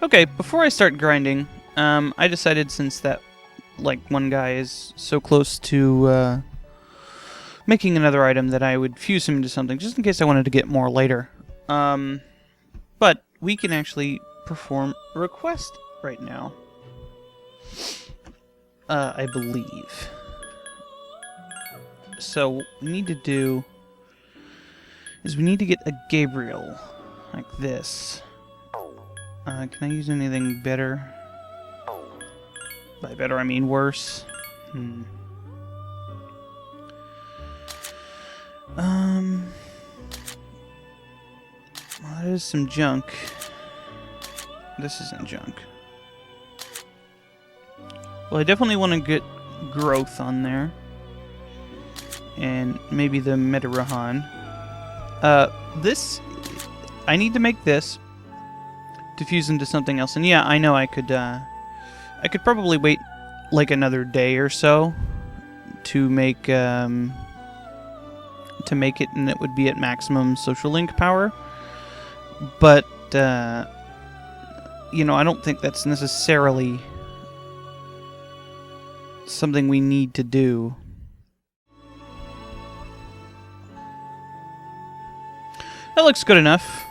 Okay, before I start grinding, I decided since that, one guy is so close to, making another item that I would fuse him into something, just in case I wanted to get more later. But we can actually perform a request right now. I believe. So what we need to do is we need to get a Gabriel, like this. Can I use anything better? By better, I mean worse. Well, there's some junk. This isn't junk. Well, I definitely want to get growth on there. And maybe the Metarahan. This... I need to make this to fuse into something else. And yeah, I know I could probably wait like another day or so to make it, and it would be at maximum social link power. But you know, I don't think that's necessarily something we need to do. That looks good enough.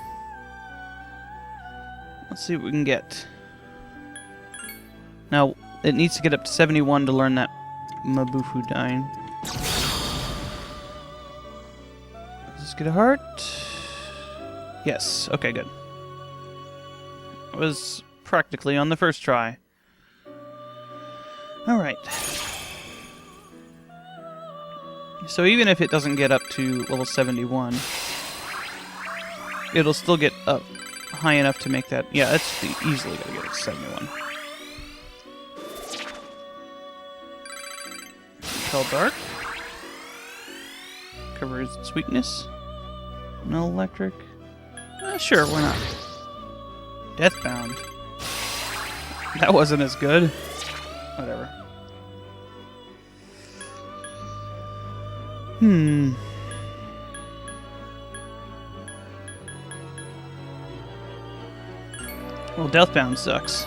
Let's see what we can get. Now, it needs to get up to 71 to learn that Mabufu Dine. Does this get a heart? Yes. Okay, good. It was practically on the first try. Alright. So even if it doesn't get up to level 71, it'll still get up high enough to make that... Yeah, it's easily going to get it to 71. Tell Dark. Covers its weakness. No electric. Sure, why not? Deathbound. That wasn't as good. Whatever. Well, Deathbound sucks.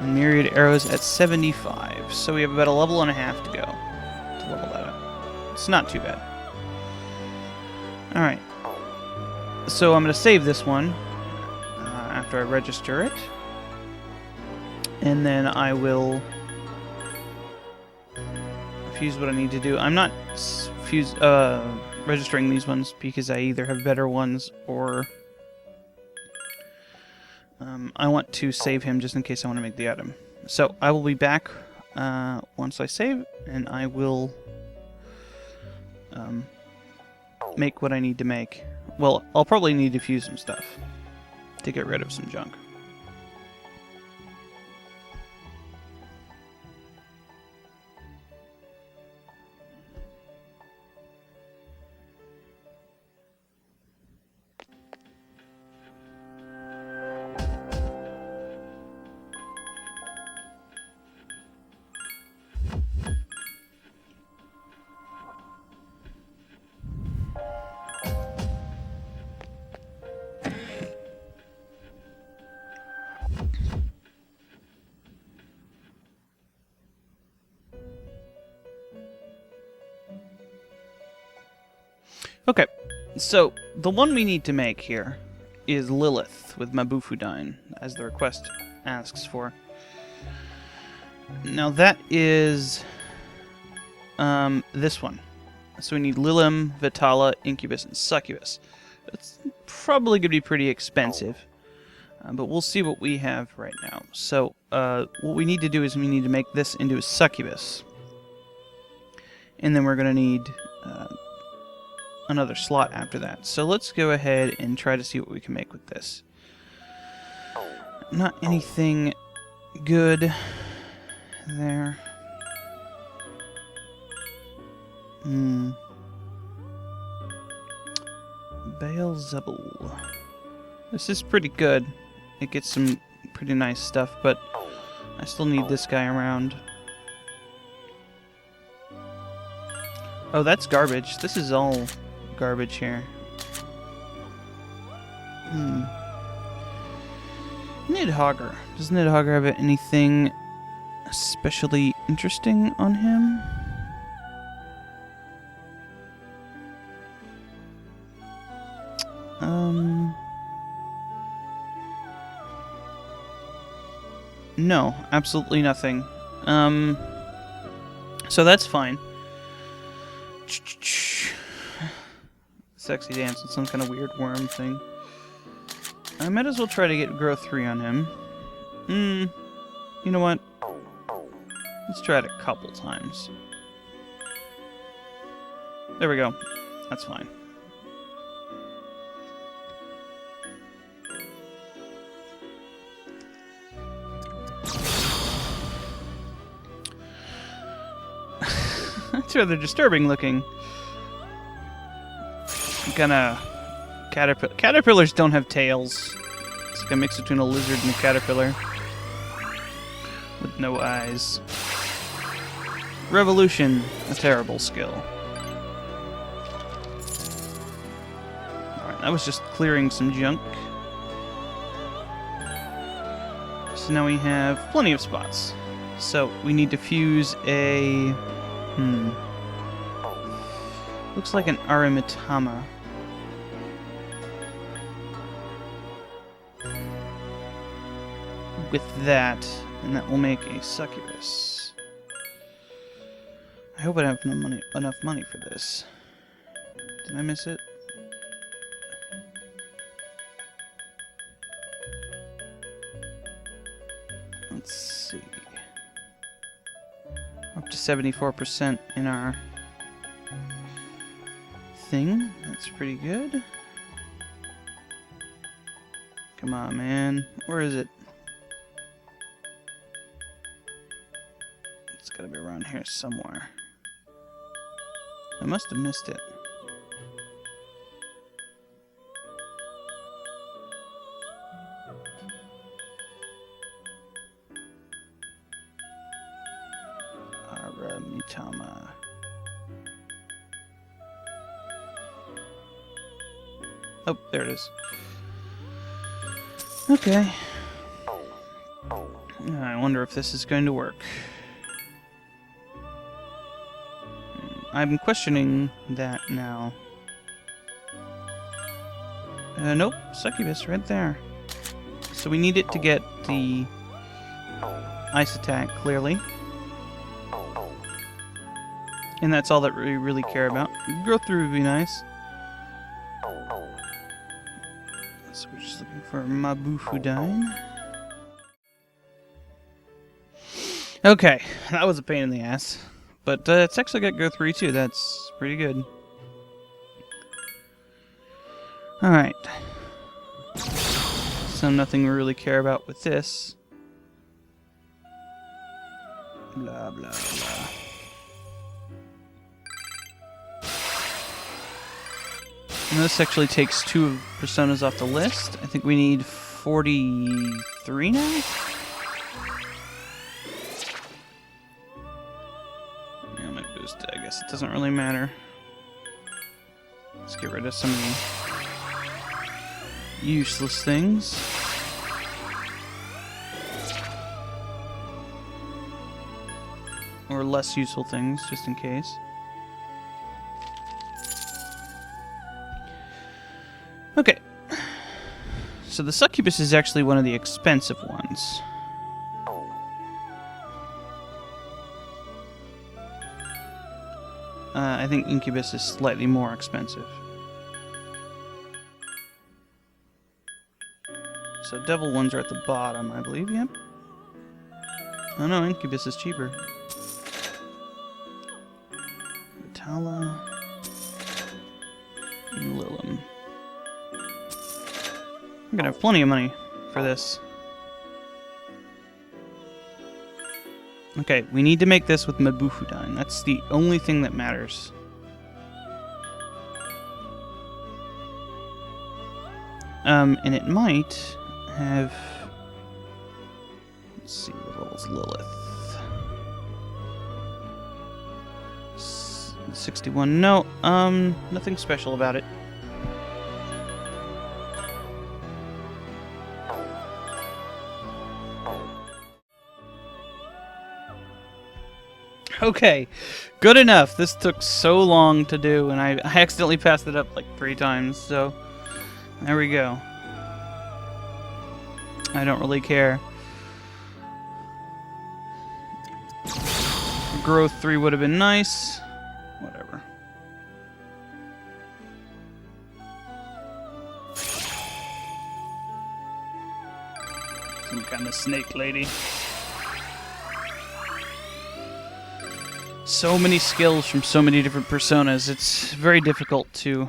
And Myriad Arrows at 75. So we have about a level and a half to go to level that up. It's not too bad. Alright. So I'm going to save this one after I register it. And then I will fuse what I need to do. I'm not registering these ones because I either have better ones or I want to save him just in case I want to make the item. So I will be back once I save, and I will make what I need to make. Well, I'll probably need to fuse some stuff to get rid of some junk. Okay, so the one we need to make here is Lilith with Mabufudine, as the request asks for. Now that is this one. So we need Lilim, Vitala, Incubus, and Succubus. It's probably going to be pretty expensive, but we'll see what we have right now. So what we need to do is we need to make this into a Succubus. And then we're going to need... another slot after that. So let's go ahead and try to see what we can make with this. Not anything good there. Beelzebul. This is pretty good. It gets some pretty nice stuff, but I still need this guy around. Oh, that's garbage. This is all garbage here. Nidhogger. Does Nidhogger have anything especially interesting on him? No, absolutely nothing. So that's fine. Sexy dance with some kind of weird worm thing. I might as well try to get growth 3 on him. You know what? Let's try it a couple times. There we go. That's fine. That's rather disturbing looking. Gonna caterpillars don't have tails. It's like a mix between a lizard and a caterpillar with no eyes. Revolution, a terrible skill. Alright, that was just clearing some junk. So now we have plenty of spots. So we need to fuse a... Looks like an Aramitama. With that, and that will make a succubus. I hope I have enough money for this. Did I miss it? Let's see. Up to 74% in our thing. That's pretty good. Come on, man. Where is it? It's gotta be around here somewhere. I must have missed it. Aramitama. Oh, there it is. Okay. I wonder if this is going to work. I'm questioning that now. Nope, succubus right there. So we need it to get the ice attack, clearly. And that's all that we really care about. Growth through would be nice. So we're just looking for Mabufudine. Okay, that was a pain in the ass. But it's actually got Go 3 too, that's pretty good. Alright. So nothing we really care about with this. Blah, blah, blah. And this actually takes 2 of personas off the list. I think we need 43 now? I guess it doesn't really matter. Let's get rid of some of the useless things. Or less useful things, just in case. Okay. So the succubus is actually one of the expensive ones. I think Incubus is slightly more expensive. So devil ones are at the bottom, I believe, yep. Oh no, Incubus is cheaper. Vitala. And Lilum. I'm gonna have plenty of money for this. Okay, we need to make this with Mabufudine. That's the only thing that matters. And it might have... Let's see, what level's Lilith? 61. No, nothing special about it. Okay, good enough. This took so long to do, and I accidentally passed it up like 3 times, so there we go. I don't really care. Growth 3 would have been nice. Whatever. Some kind of snake lady. So many skills from so many different personas. It's very difficult to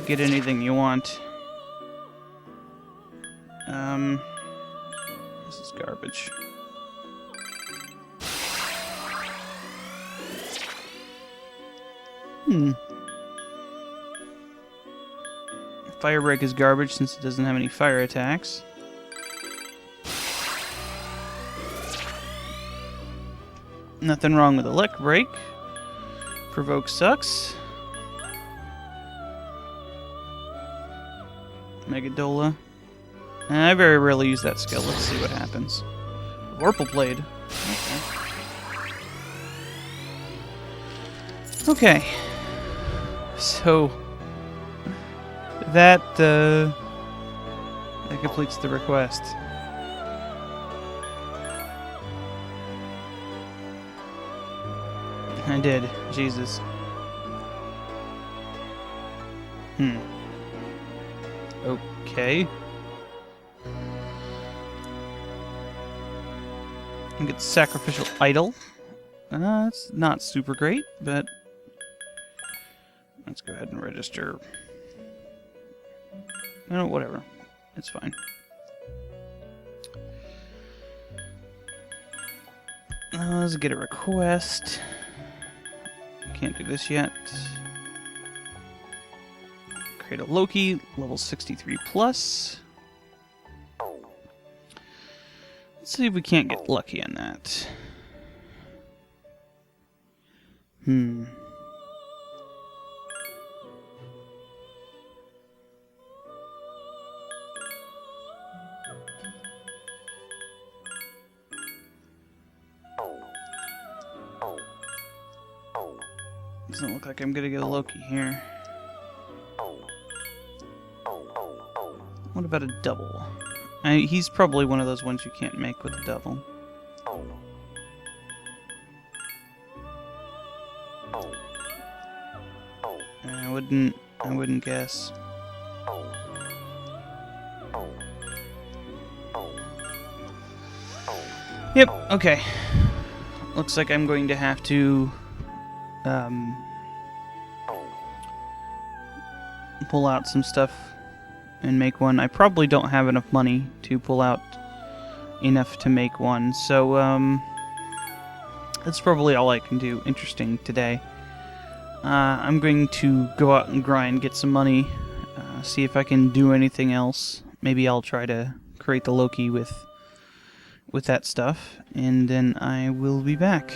get anything you want. This is garbage. Fire break is garbage since it doesn't have any fire attacks. Nothing wrong with elect break. Provoke sucks. Megadola. I very rarely use that skill. Let's see what happens. Vorpal Blade. Okay. So that completes the request. I did. Jesus. Okay. And get Sacrificial Idol. It's not super great, but let's go ahead and register. No, whatever. It's fine. Let's get a request. Can't do this yet. Create a Loki, level 63 plus. Let's see if we can't get lucky on that. Doesn't look like I'm gonna get a Loki here. What about a double? He's probably one of those ones you can't make with a double. I wouldn't guess. Yep, okay. Looks like I'm going to have to pull out some stuff and make one. I probably don't have enough money to pull out enough to make one, so that's probably all I can do interesting today. I'm going to go out and grind, get some money, see if I can do anything else. Maybe I'll try to create the Loki with that stuff, and then I will be back.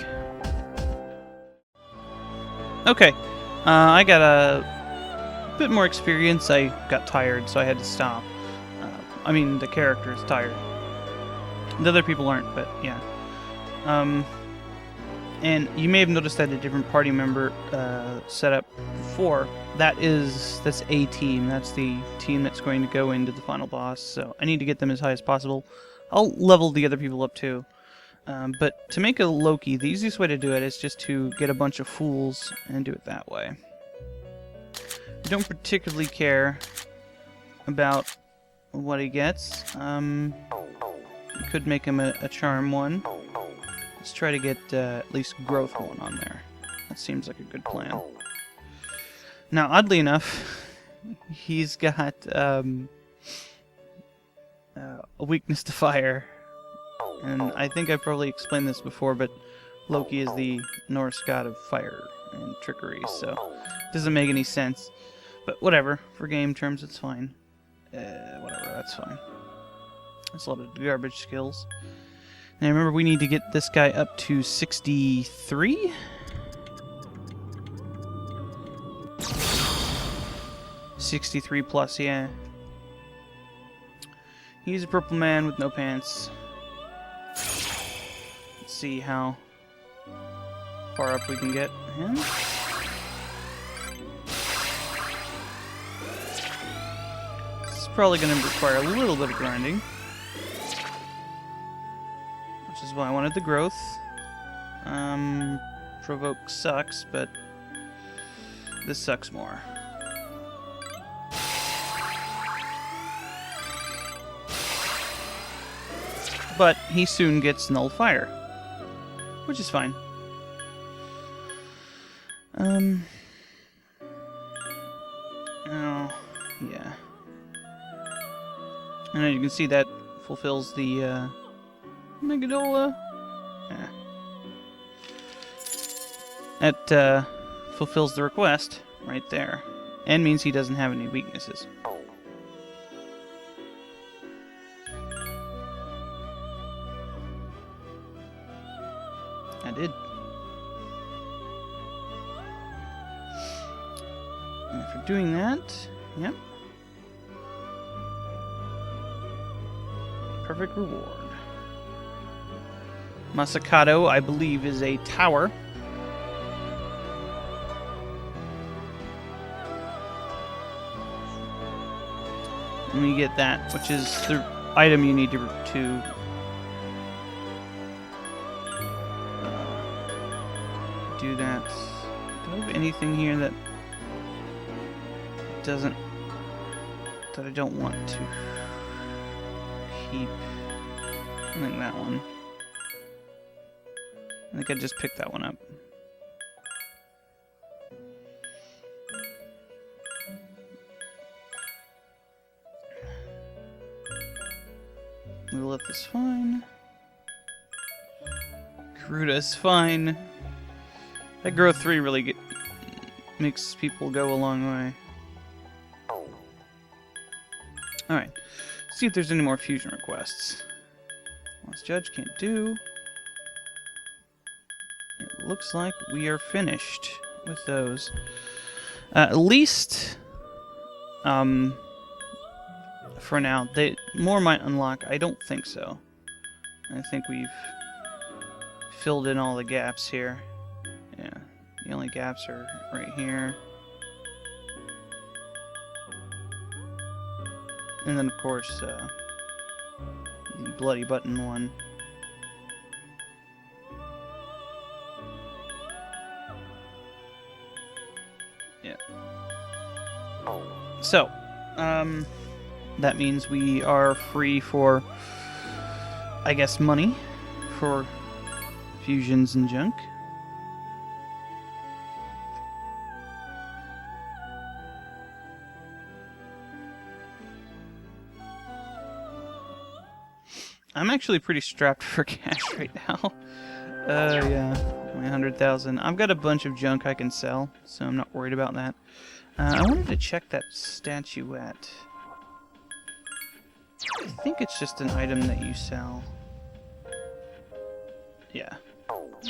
Okay, I got a bit more experience. I got tired, so I had to stop. I mean, the character is tired. The other people aren't, but yeah. And you may have noticed that a different party member set up before. That's a team. That's the team that's going to go into the final boss. So I need to get them as high as possible. I'll level the other people up too. But to make a Loki, the easiest way to do it is just to get a bunch of fools and do it that way. I don't particularly care about what he gets. You could make him a charm one. Let's try to get at least growth one on there. That seems like a good plan. Now, oddly enough, he's got a weakness to fire. And I think I probably explained this before, but Loki is the Norse god of fire and trickery, so it doesn't make any sense. But whatever, for game terms, it's fine. Whatever, that's fine. That's a lot of garbage skills. Now remember, we need to get this guy up to 63? 63 plus, yeah. He's a purple man with no pants. Let's see how far up we can get him. This is probably going to require a little bit of grinding, which is why I wanted the growth. Provoke sucks, but this sucks more. But he soon gets null fire, which is fine. Oh, yeah. And as you can see, that fulfills the Megadola. Yeah. That fulfills the request right there, and means he doesn't have any weaknesses. I did. And for doing that, yep. Perfect reward. Masakato, I believe, is a tower. And you get that, which is the item you need to do that. Do I have anything here that doesn't, that I don't want to keep? I think that one. I think I just picked that one up. Lilith is fine. Garuda's fine. That growth 3 really makes people go a long way. Alright. See if there's any more fusion requests. Lost Judge can't do. It looks like we are finished with those. At least, for now. More might unlock. I don't think so. I think we've filled in all the gaps here. Yeah, the only gaps are right here. And then, of course, the bloody button one. Yeah. So, that means we are free for, I guess, money for fusions and junk. I'm actually pretty strapped for cash right now. Yeah, only 100,000. I've got a bunch of junk I can sell, so I'm not worried about that. I wanted to check that statuette. I think it's just an item that you sell. Yeah,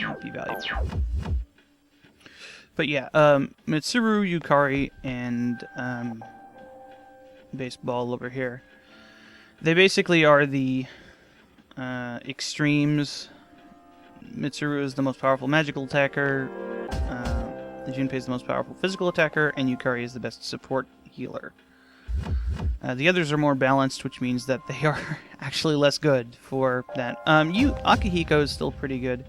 might be valuable. But yeah, Mitsuru, Yukari, and Baseball over here. They basically are the extremes. Mitsuru is the most powerful magical attacker. Junpei is the most powerful physical attacker, and Yukari is the best support healer. The others are more balanced, which means that they are actually less good for that. Akihiko is still pretty good,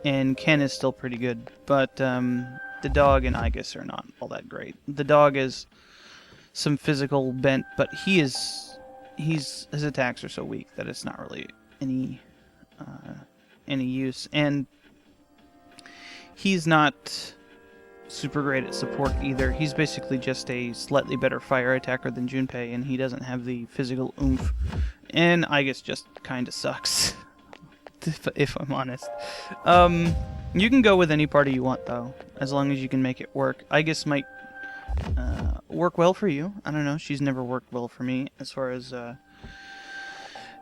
and Ken is still pretty good, but the dog and Aegis are not all that great. The dog is some physical bent, but his attacks are so weak that it's not really any use, and he's not super great at support either. He's basically just a slightly better fire attacker than Junpei, and he doesn't have the physical oomph. And Aegis just kind of sucks, if I'm honest. You can go with any party you want, though, as long as you can make it work. Aegis might work well for you. I don't know. She's never worked well for me as far as the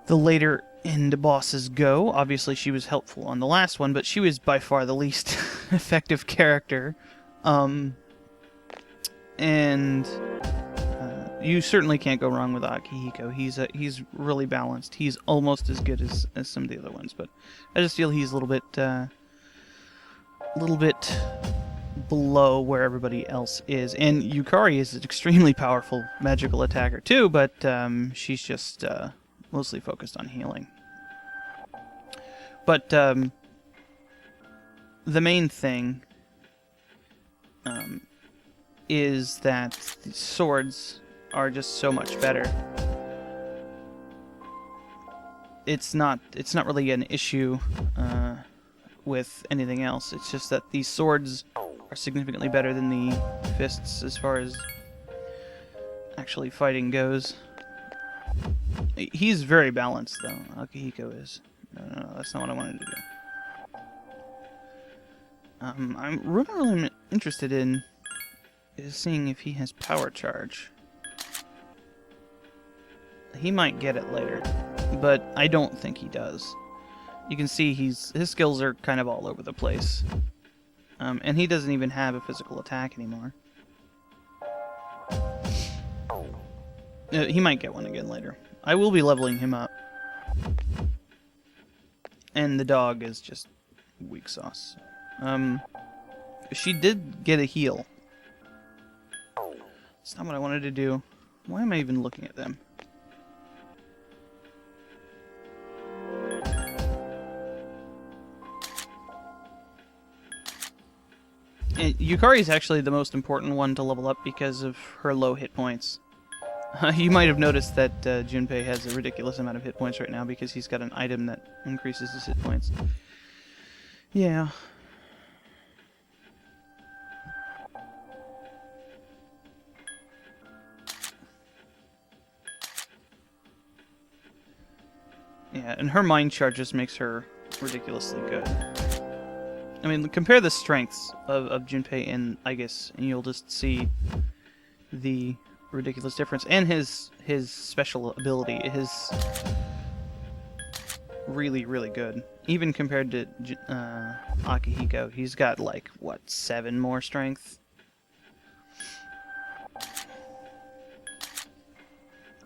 later end bosses go. Obviously, she was helpful on the last one, but she was by far the least effective character. You certainly can't go wrong with Akihiko. He's really balanced. He's almost as good as some of the other ones, but I just feel he's a little bit a little bit below where everybody else is. And Yukari is an extremely powerful magical attacker too, but she's just mostly focused on healing. But the main thing is that the swords are just so much better. It's not really an issue with anything else. It's just that these swords are significantly better than the fists as far as actually fighting goes. He's very balanced, though. Akihiko is. No, that's not what I wanted to do. I'm really interested in seeing if he has power charge. He might get it later, but I don't think he does. You can see his skills are kind of all over the place. And he doesn't even have a physical attack anymore. He might get one again later. I will be leveling him up. And the dog is just weak sauce. She did get a heal. It's not what I wanted to do. Why am I even looking at them? And Yukari is actually the most important one to level up because of her low hit points. You might have noticed that Junpei has a ridiculous amount of hit points right now because he's got an item that increases his hit points. Yeah. Yeah, and her mind shard just makes her ridiculously good. I mean, compare the strengths of Junpei and Aegis, and you'll just see the ridiculous difference. And his special ability is really, really good. Even compared to Akihiko, he's got like, what, 7 more strength?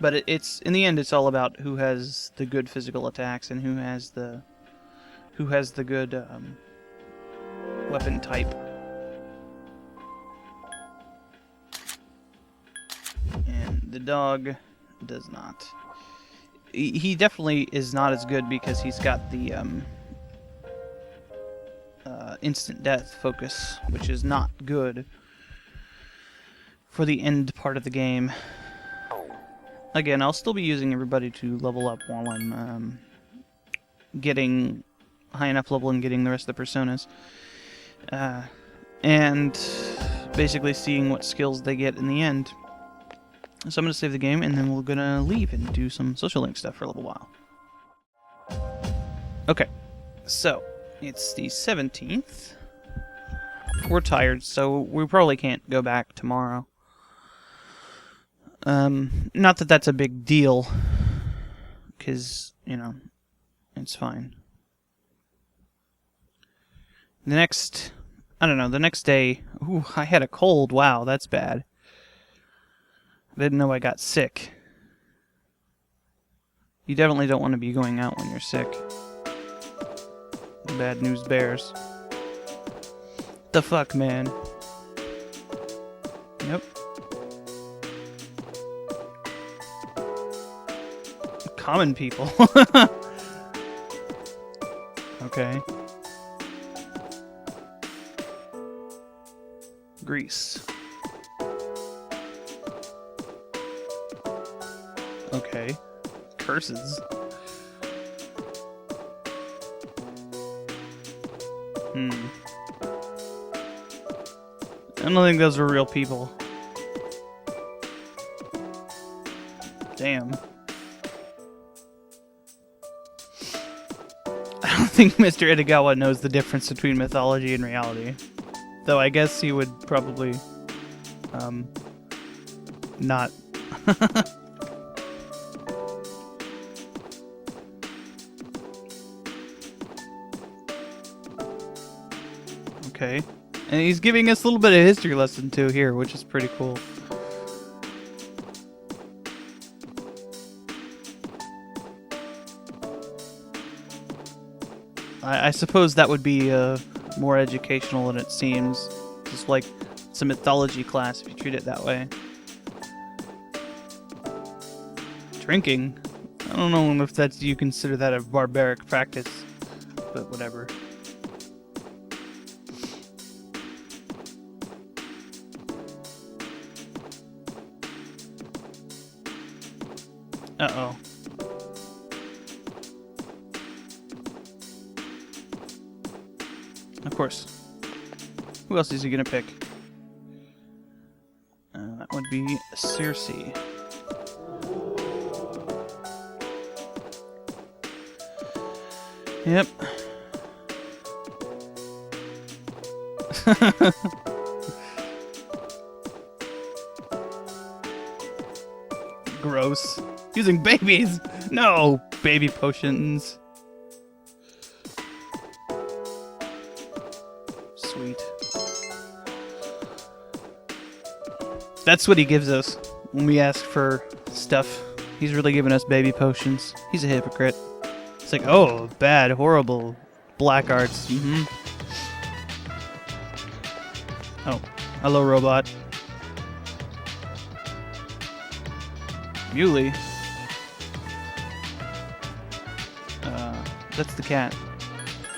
But it's in the end, it's all about who has the good physical attacks and who has the good weapon type. And the dog does not. He definitely is not as good because he's got the instant death focus, which is not good for the end part of the game. Again, I'll still be using everybody to level up while I'm getting high enough level and getting the rest of the personas. And basically seeing what skills they get in the end. So I'm going to save the game, and then we're going to leave and do some social link stuff for a little while. Okay, so it's the 17th. We're tired, so we probably can't go back tomorrow. Not that that's a big deal, because, you know, it's fine. The next, I don't know, the next day, ooh, I had a cold. Wow, that's bad. I didn't know I got sick. You definitely don't want to be going out when you're sick. Bad news bears. The fuck, man? Yep. Common people. Okay. Greece. Okay. Curses. I don't think those were real people. Damn. I don't think Mr. Itagawa knows the difference between mythology and reality. Though I guess he would probably, not. Okay. And he's giving us a little bit of history lesson too here, which is pretty cool. I suppose that would be more educational than it seems. Just like it's a mythology class if you treat it that way. Drinking? I don't know if that's you consider that a barbaric practice, but whatever. Uh-oh. Of course. Who else is he gonna pick? That would be Circe. Yep. Gross. Using babies! No! Baby potions. Sweet. That's what he gives us when we ask for stuff. He's really giving us baby potions. He's a hypocrite. It's like, oh, bad, horrible, black arts. Mm-hmm. Oh, hello, robot. Mewlie. That's the cat.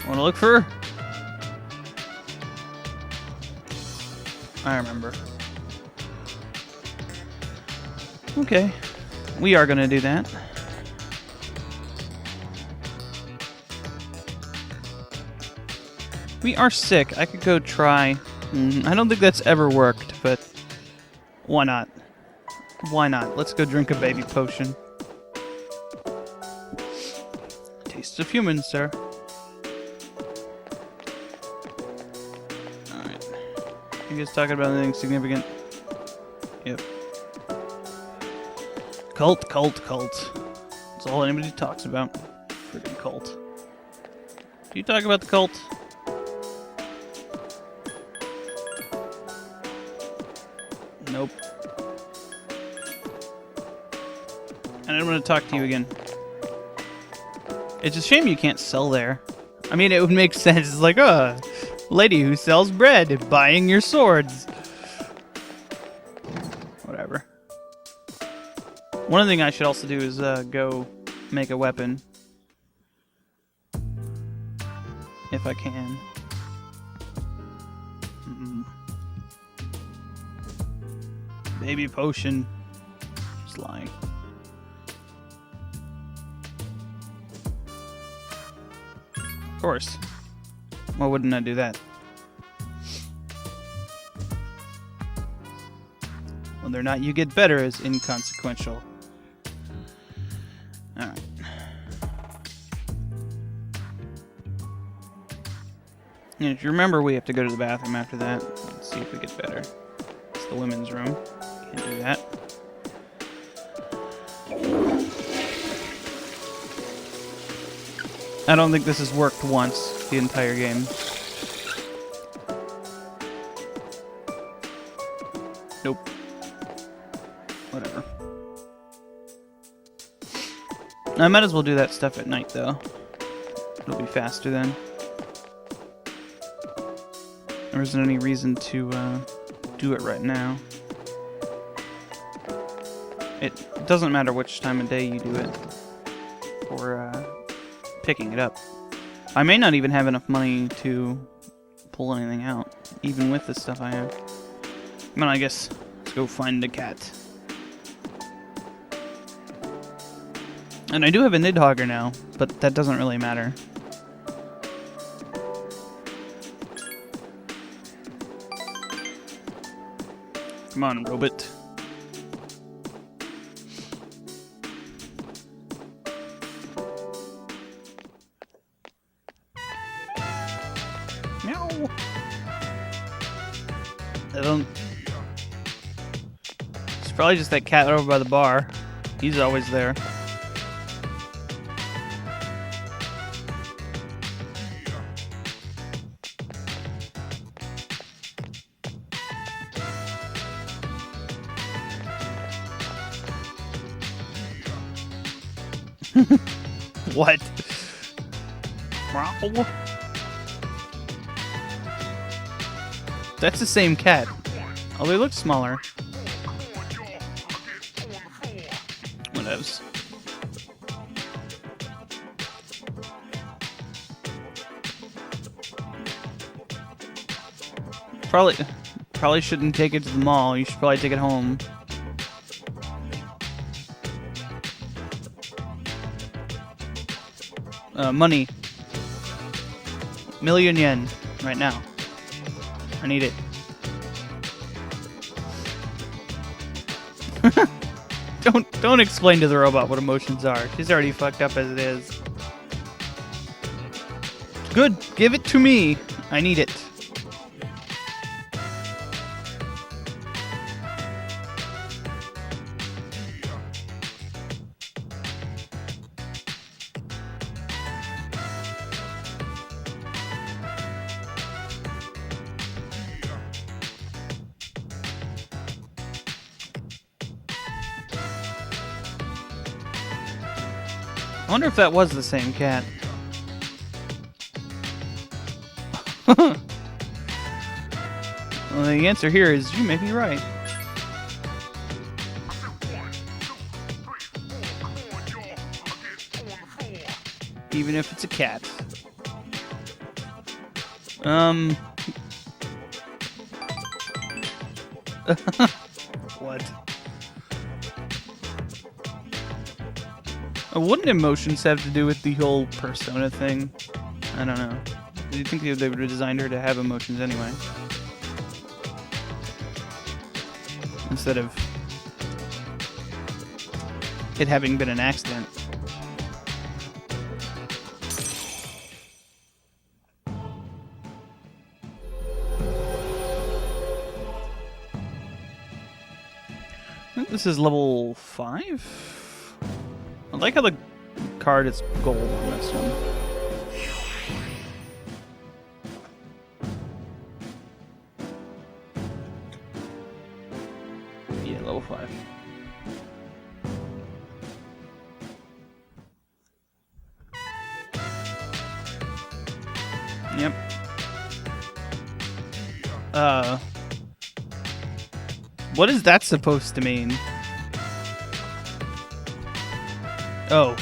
Wanna look for her? I remember. Okay. We are gonna do that. We are sick. I could go try. I don't think that's ever worked, but why not? Why not? Let's go drink a baby potion. Taste of humans, sir. Alright. You guys talking about anything significant? Yep. Cult, cult, cult. That's all anybody talks about. Freaking cult. Do you talk about the cult? Nope. And I don't want to talk to you again. It's a shame you can't sell there. I mean, it would make sense. It's like, oh, lady who sells bread, buying your swords. Whatever. One thing I should also do is go make a weapon. If I can. Baby potion. Just lying. Of course. Why wouldn't I do that? Whether or not you get better is inconsequential. Alright. And if you remember, we have to go to the bathroom after that. Let's see if we get better. It's the women's room. Can't do that. I don't think this has worked once the entire game. Nope. Whatever. I might as well do that stuff at night, though. It'll be faster then. There isn't any reason to do it right now. It doesn't matter which time of day you do it. Or picking it up. I may not even have enough money to pull anything out, even with the stuff I have. Well, I guess let's go find the cat. And I do have a Nidhogger now, but that doesn't really matter. Come on, robot. Meow. I don't... It's probably just that cat over by the bar. He's always there. What? That's the same cat. Oh, they look smaller. Whatevs. Probably shouldn't take it to the mall. You should probably take it home. Money. Million yen. Right now. I need it. Don't explain to the robot what emotions are. She's already fucked up as it is. Good. Give it to me. I need it. I wonder if that was the same cat. Well, the answer here is you may be right. Even if it's a cat. What? Wouldn't emotions have to do with the whole persona thing? I don't know. Do you think they would have designed her to have emotions anyway? Instead of it having been an accident. I think this is level 5? I like how the card is gold on this one. Yeah, level 5. Yep. What is that supposed to mean? Oh.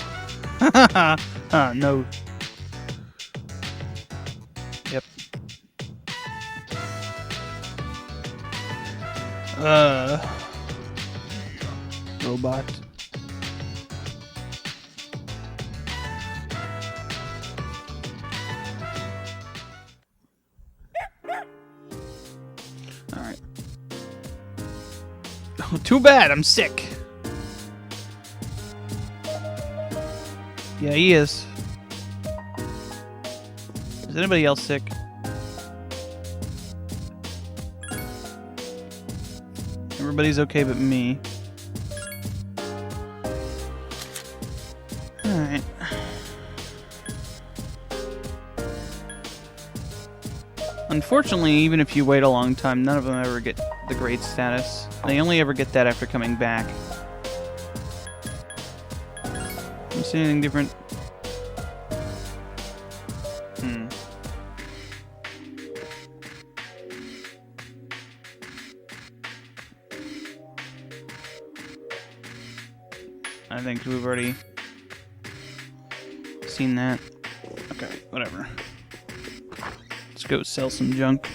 No. Yep. Robot. Alright. Oh, too bad, I'm sick. Yeah, he is. Is anybody else sick? Everybody's okay but me. Alright. Unfortunately, even if you wait a long time, none of them ever get the grade status. They only ever get that after coming back. You see anything different? I think we've already seen that. Okay, whatever. Let's go sell some junk.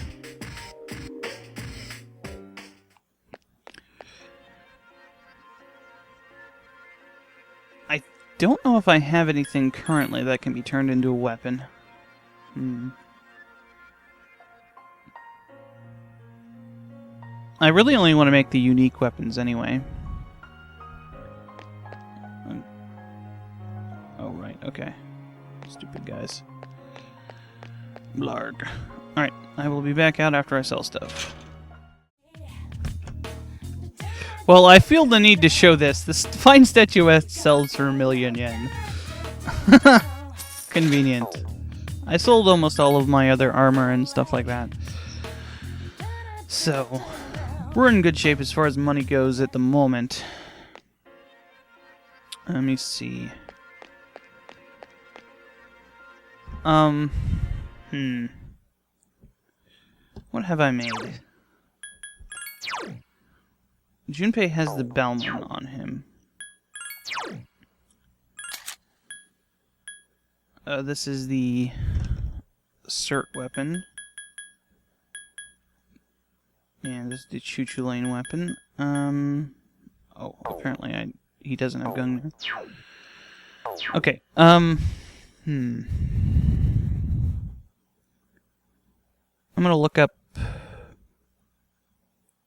I don't know if I have anything currently that can be turned into a weapon. I really only want to make the unique weapons anyway. Oh, right, okay. Stupid guys. Blarg. Alright, I will be back out after I sell stuff. Well, I feel the need to show this. This fine statuette sells for 1,000,000 yen. Convenient. I sold almost all of my other armor and stuff like that. So, we're in good shape as far as money goes at the moment. Let me see. What have I made? Junpei has the Balmon on him. This is the Cert weapon. And this is the Choo-Choo Lane weapon. Oh, apparently he doesn't have Gungnir. Okay, I'm gonna look up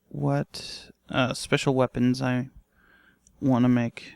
what special weapons I want to make.